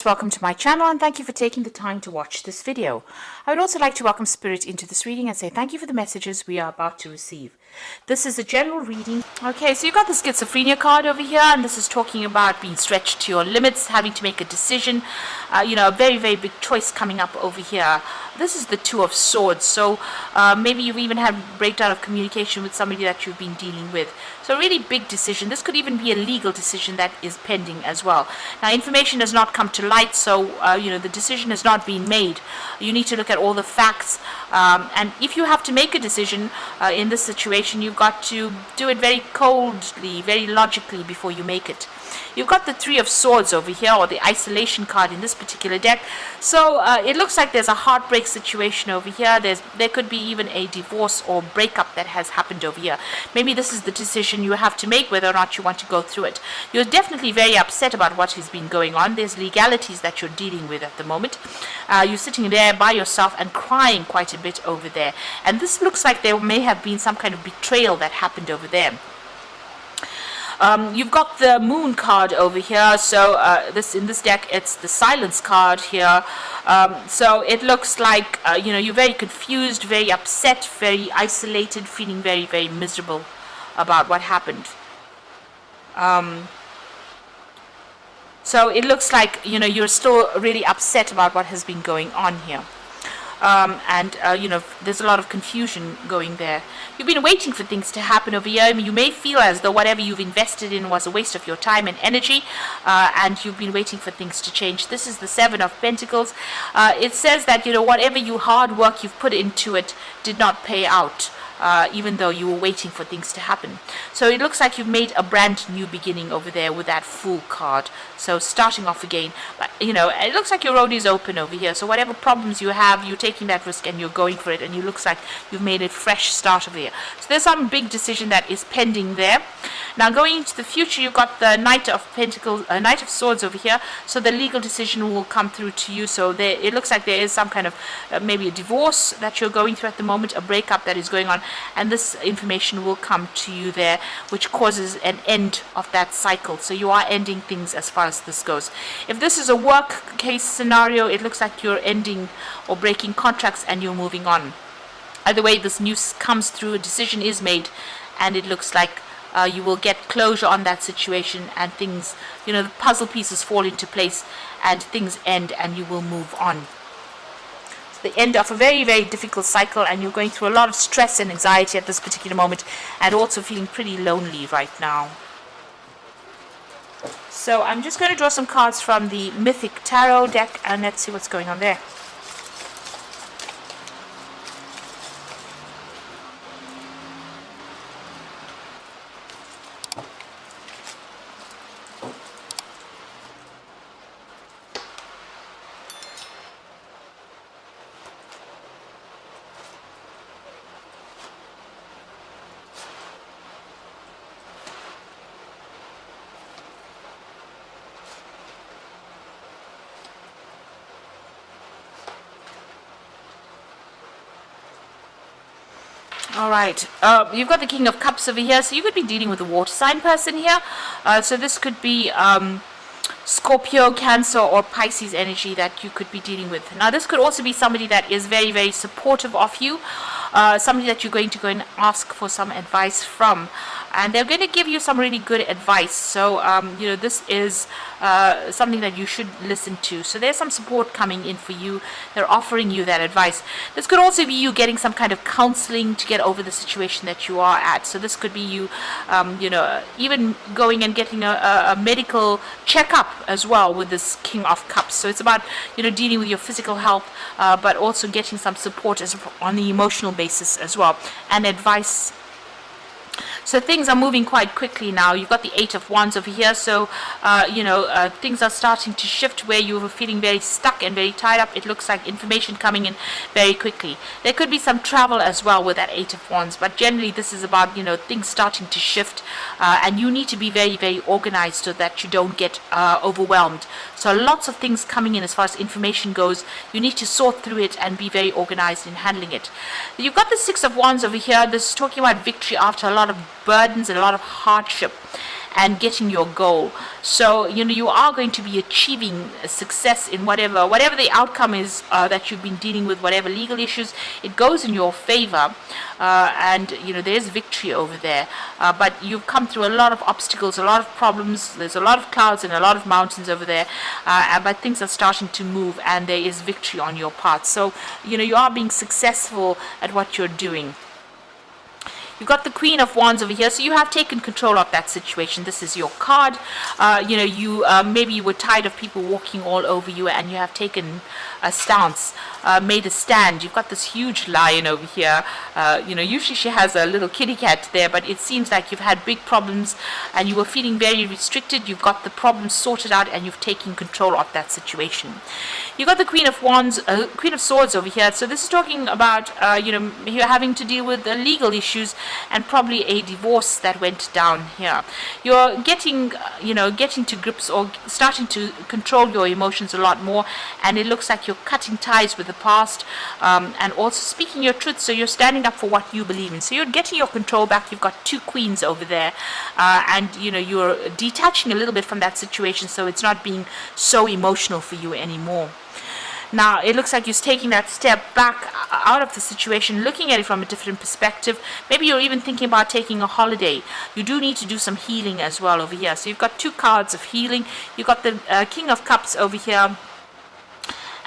Welcome to my channel and thank you for taking the time to watch this video. I would also like to welcome Spirit into this reading and say thank you for the messages we are about to receive. This is a general reading. Okay, so you've got the schizophrenia card over here, and this is talking about being stretched to your limits, having to make a decision, a very, very big choice coming up over here. This is the Two of Swords, so maybe you've even had a breakdown of communication with somebody that you've been dealing with. So a really big decision. This could even be a legal decision that is pending as well. Now, information has not come to light, so the decision has not been made. You need to look at all the facts, and if you have to make a decision in this situation, you've got to do it very coldly, very logically before you make it. You've got the Three of Swords over here, or the isolation card in this particular deck. So it looks like there's a heartbreak situation over here. There could be even a divorce or breakup that has happened over here. Maybe this is the decision you have to make, whether or not you want to go through it. You're definitely very upset about what has been going on. There's legalities that you're dealing with at the moment. You're sitting there by yourself and crying quite a bit over there. And this looks like there may have been some kind of betrayal that happened over there. You've got the Moon card over here, so in this deck it's the Silence card here. So it looks like you're very confused, very upset, very isolated, feeling very, very miserable about what happened. So it looks like you're still really upset about what has been going on here. There's a lot of confusion going there. You've been waiting for things to happen over here. I mean, you may feel as though whatever you've invested in was a waste of your time and energy, and you've been waiting for things to change. This is the Seven of Pentacles. It says that whatever hard work you've put into it did not pay out. Even though you were waiting for things to happen. So it looks like you've made a brand new beginning over there with that Fool card. So starting off again. But, it looks like your road is open over here. So whatever problems you have, you're taking that risk and you're going for it. And it looks like you've made a fresh start over here. So there's some big decision that is pending there. Now going into the future, you've got the Knight of Pentacles, Knight of Swords over here. So the legal decision will come through to you. So it looks like there is some kind of maybe a divorce that you're going through at the moment, a breakup that is going on. And this information will come to you there, which causes an end of that cycle. So you are ending things as far as this goes. If this is a work case scenario, it looks like you're ending or breaking contracts and you're moving on. Either way, this news comes through, a decision is made, and it looks like you will get closure on that situation, and things, the puzzle pieces fall into place and things end and you will move on. The end of a very, very difficult cycle, and you're going through a lot of stress and anxiety at this particular moment, and also feeling pretty lonely right now. So I'm just going to draw some cards from the Mythic Tarot deck, and let's see what's going on there. Alright, you've got the King of Cups over here, so you could be dealing with a water sign person here. So this could be Scorpio, Cancer, or Pisces energy that you could be dealing with. Now this could also be somebody that is very, very supportive of you, somebody that you're going to go and ask for some advice from. And they're going to give you some really good advice. So, this is something that you should listen to. So there's some support coming in for you. They're offering you that advice. This could also be you getting some kind of counseling to get over the situation that you are at. So this could be you, even going and getting a medical checkup as well with this King of Cups. So it's about, dealing with your physical health, but also getting some support on the emotional basis as well, and advice. So things are moving quite quickly now. You've got the Eight of Wands over here, so things are starting to shift where you were feeling very stuck and very tied up. It looks like information coming in very quickly. There could be some travel as well with that Eight of Wands, but generally this is about things starting to shift, and you need to be very, very organized so that you don't get overwhelmed. So lots of things coming in as far as information goes. You need to sort through it and be very organized in handling it. You've got the Six of Wands over here. This is talking about victory after a lot of burdens and a lot of hardship and getting your goal. So you are going to be achieving success in whatever the outcome is that you've been dealing with, whatever legal issues. It goes in your favor, and there's victory over there. But you've come through a lot of obstacles, a lot of problems. There's a lot of clouds and a lot of mountains over there, but things are starting to move, and there is victory on your part. So you are being successful at what you're doing. You've got the Queen of Wands over here, so you have taken control of that situation. This is your card. Maybe you were tired of people walking all over you, and you have taken a stance, made a stand. You've got this huge lion over here. Usually she has a little kitty cat there, but it seems like you've had big problems, and you were feeling very restricted. You've got the problem sorted out, and you've taken control of that situation. You've got the Queen of Wands, Queen of Swords over here. So this is talking about, you're having to deal with legal issues and probably a divorce that went down here. You're getting to grips or starting to control your emotions a lot more, and it looks like you're cutting ties with the past, and also speaking your truth. So you're standing up for what you believe in. So you're getting your control back. You've got two queens over there, and you're detaching a little bit from that situation, so it's not being so emotional for you anymore. Now, it looks like you're taking that step back out of the situation, looking at it from a different perspective. Maybe you're even thinking about taking a holiday. You do need to do some healing as well over here. So you've got two cards of healing. You've got the King of Cups over here,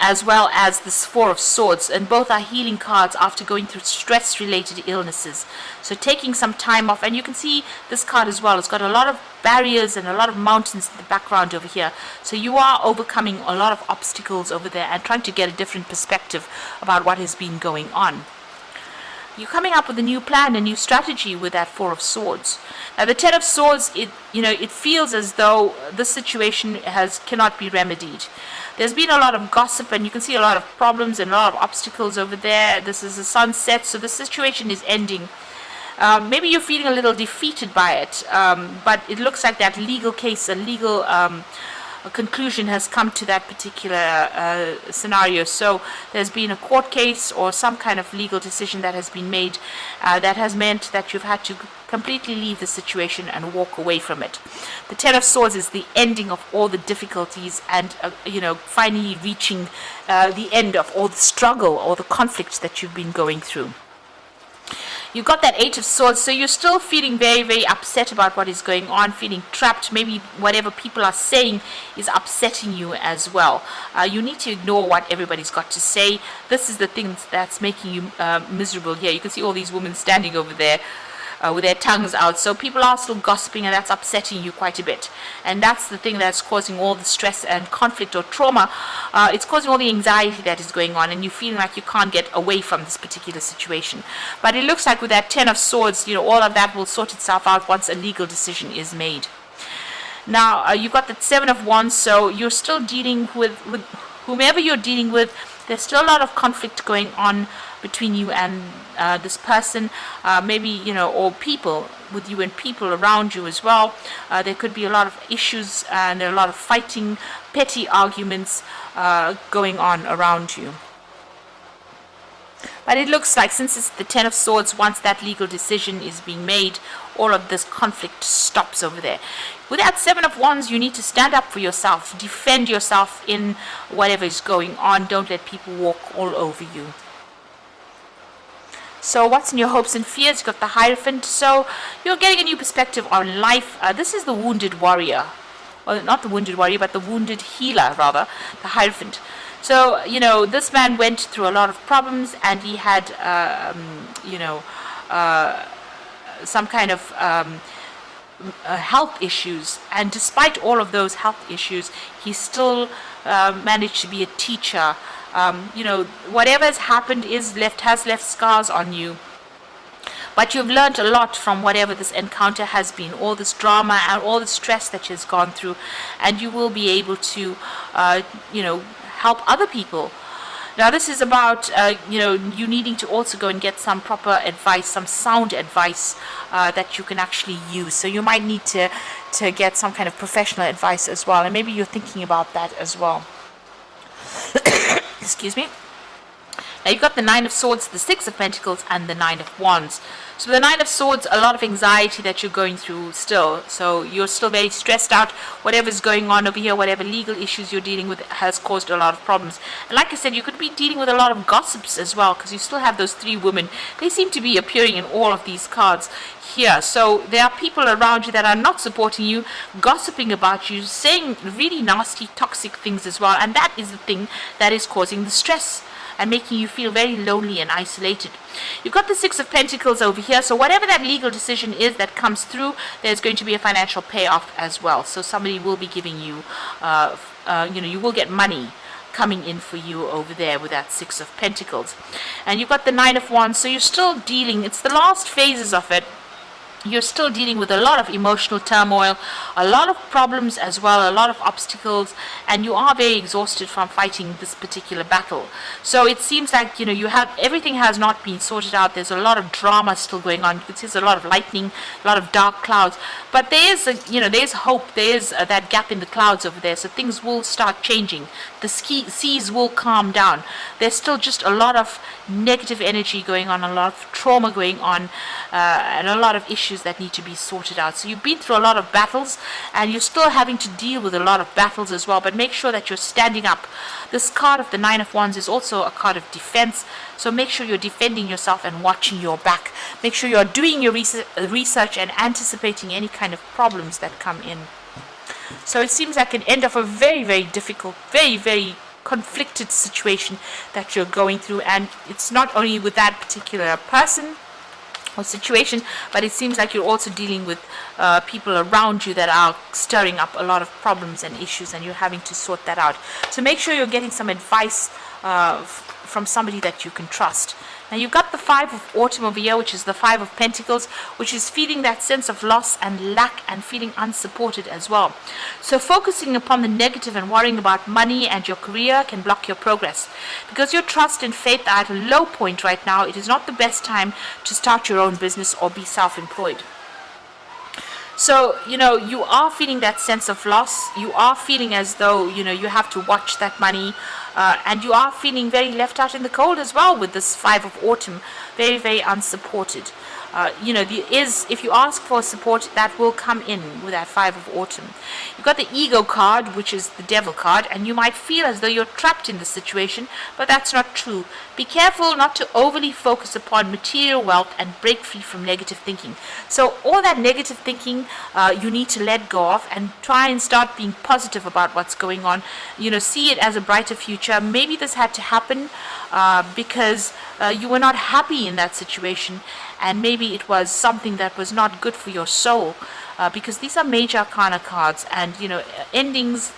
as well as this Four of Swords, and both are healing cards after going through stress-related illnesses. So taking some time off, and you can see this card as well. It's got a lot of barriers and a lot of mountains in the background over here. So you are overcoming a lot of obstacles over there and trying to get a different perspective about what has been going on. You're coming up with a new plan, a new strategy with that Four of Swords. Now, the Ten of Swords, it feels as though this situation cannot be remedied. There's been a lot of gossip, and you can see a lot of problems and a lot of obstacles over there. This is a sunset, so the situation is ending. Maybe you're feeling a little defeated by it, but it looks like that legal case, a legal conclusion has come to that particular scenario. So there's been a court case or some kind of legal decision that has been made that has meant that you've had to completely leave the situation and walk away from it. The Ten of Swords is the ending of all the difficulties, and finally reaching the end of all the struggle or the conflict that you've been going through. You've got that Eight of Swords, so you're still feeling very, very upset about what is going on, feeling trapped. Maybe whatever people are saying is upsetting you as well. You need to ignore what everybody's got to say. This is the thing that's making you miserable here. You can see all these women standing over there with their tongues out. So people are still gossiping, and that's upsetting you quite a bit. And that's the thing that's causing all the stress and conflict or trauma. It's causing all the anxiety that is going on, and you're feeling like you can't get away from this particular situation. But it looks like with that Ten of Swords, all of that will sort itself out once a legal decision is made. Now, you've got the Seven of Wands, so you're still dealing with whomever you're dealing with. There's still a lot of conflict going on between you and this person, maybe, or people, with you and people around you as well. There could be a lot of issues and a lot of fighting, petty arguments going on around you. But it looks like, since it's the Ten of Swords, once that legal decision is being made, all of this conflict stops over there. With that Seven of Wands, you need to stand up for yourself, defend yourself in whatever is going on. Don't let people walk all over you. So what's in your hopes and fears? You've got the Hierophant. So you're getting a new perspective on life. This is the Wounded Warrior. Well, not the Wounded Warrior, but the Wounded Healer, rather. The Hierophant. So, this man went through a lot of problems, and he had, some kind of health issues. And despite all of those health issues, he still managed to be a teacher. Whatever has happened has left scars on you. But you've learned a lot from whatever this encounter has been, all this drama and all the stress that has gone through, and you will be able to, help other people. Now, this is about, you needing to also go and get some proper advice, some sound advice that you can actually use. So you might need to get some kind of professional advice as well, and maybe you're thinking about that as well. Excuse me. Now you've got the Nine of Swords, the Six of Pentacles, and the Nine of Wands. So the Nine of Swords, a lot of anxiety that you're going through still. So you're still very stressed out. Whatever's going on over here, whatever legal issues you're dealing with has caused a lot of problems. And like I said, you could be dealing with a lot of gossips as well, because you still have those three women. They seem to be appearing in all of these cards here. So there are people around you that are not supporting you, gossiping about you, saying really nasty, toxic things as well. And that is the thing that is causing the stress and making you feel very lonely and isolated. You've got the Six of Pentacles over here, so whatever that legal decision is that comes through, there's going to be a financial payoff as well. So somebody will be giving you, you will get money coming in for you over there with that Six of Pentacles. And you've got the Nine of Wands, so you're still dealing, it's the last phases of it. You're still dealing with a lot of emotional turmoil, a lot of problems as well, a lot of obstacles, and you are very exhausted from fighting this particular battle. So it seems like, you have, everything has not been sorted out. There's a lot of drama still going on. You can see there's a lot of lightning, a lot of dark clouds, but there's hope. There's that gap in the clouds over there. So things will start changing. The seas will calm down. There's still just a lot of negative energy going on, a lot of trauma going on, and a lot of issues that need to be sorted out. So you've been through a lot of battles, and you're still having to deal with a lot of battles as well, but make sure that you're standing up. This card of the Nine of Wands is also a card of defense, so make sure you're defending yourself and watching your back. Make sure you're doing your research and anticipating any kind of problems that come in. So it seems like an end of a very, very difficult, very, very conflicted situation that you're going through, and it's not only with that particular person or situation, but it seems like you're also dealing with people around you that are stirring up a lot of problems and issues, and you're having to sort that out. So make sure you're getting some advice from somebody that you can trust. Now you've got the Five of Autumn over here, which is the Five of Pentacles, which is feeling that sense of loss and lack and feeling unsupported as well. So focusing upon the negative and worrying about money and your career can block your progress. Because your trust and faith are at a low point right now, it is not the best time to start your own business or be self-employed. So, you are feeling that sense of loss. You are feeling as though, you have to watch that money. And you are feeling very left out in the cold as well with this Five of Autumn. Very, very unsupported. If you ask for support, that will come in with that Five of Autumn. You've got the Ego card, which is the Devil card, and you might feel as though you're trapped in this situation, but that's not true. Be careful not to overly focus upon material wealth and break free from negative thinking. So all that negative thinking, you need to let go of and try and start being positive about what's going on. See it as a brighter future. Maybe this had to happen because you were not happy in that situation, and maybe it was something that was not good for your soul, because these are major arcana cards, and endings,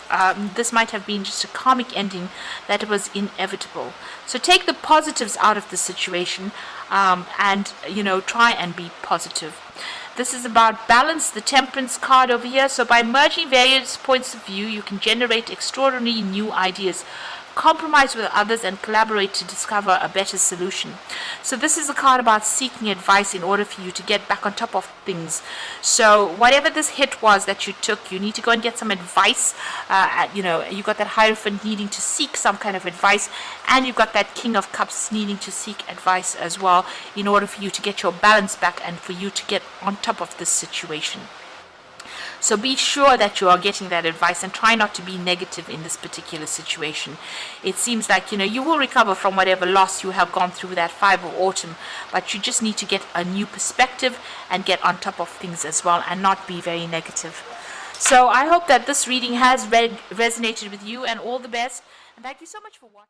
this might have been just a karmic ending that was inevitable. So take the positives out of the situation, and try and be positive. This is about balance, the Temperance card over here. So by merging various points of view, you can generate extraordinary new ideas. Compromise with others and collaborate to discover a better solution. So this is a card about seeking advice in order for you to get back on top of things. So whatever this hit was that you took, you need to go and get some advice. You've got that Hierophant needing to seek some kind of advice, and you've got that King of Cups needing to seek advice as well in order for you to get your balance back and for you to get on top of this situation. So be sure that you are getting that advice and try not to be negative in this particular situation. It seems like, you will recover from whatever loss you have gone through with that Five of Autumn, but you just need to get a new perspective and get on top of things as well and not be very negative. So I hope that this reading has resonated with you, and all the best. And thank you so much for watching.